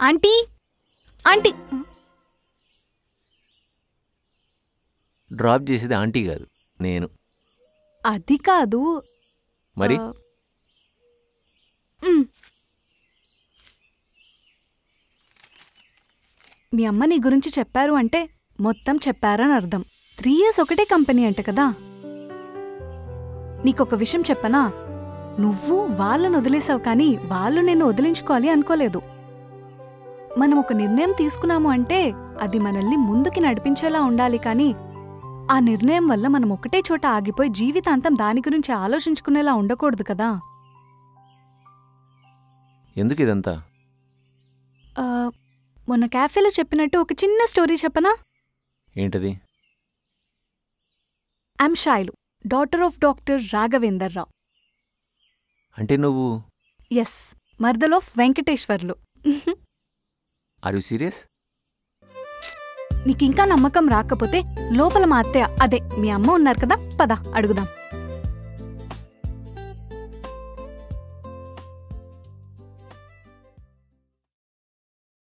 Aunty aunty drop చేసేది aunty కాదు, నేను. అది కాదు మరి మీ అమ్మ నీ గురించి చెప్పారు అంటే మొత్తం చెప్పారని అర్థం. 3 years ఒకటే కంపెనీ అంట కదా. నీకొక విషయం చెప్పనా, నువ్వు వాళ్ళను వదిలేసావు కానీ వాళ్ళు నిన్ను వదిలించుకోవాలి అనుకోలేదు. మనం ఒక నిర్ణయం తీసుకున్నాము అంటే అది మనల్ని ముందుకి నడిపించేలా ఉండాలి కానీ ఆ నిర్ణయం వల్ల మనం ఒకటే చోట ఆగిపోయి జీవితాంతం దాని గురించి ఆలోచించుకునేలా ఉండకూడదు కదా. ఎందుకు ఇదంతా? మొన్న క్యాఫేలో చెప్పినట్టు ఒక చిన్న స్టోరీ చెప్పనా? ఏంటది? I'm Shailu, daughter of doctor Raghavender Rao. అంటే నువ్వు? ఎస్, మర్దల్ of Venkateswarlu. Are you serious? నీకింకా నమ్మకం రాకపోతే లోపల మా అత్తయ్య, అదే మీ అమ్మ ఉన్నారు కదా, పద అడుగుదాం.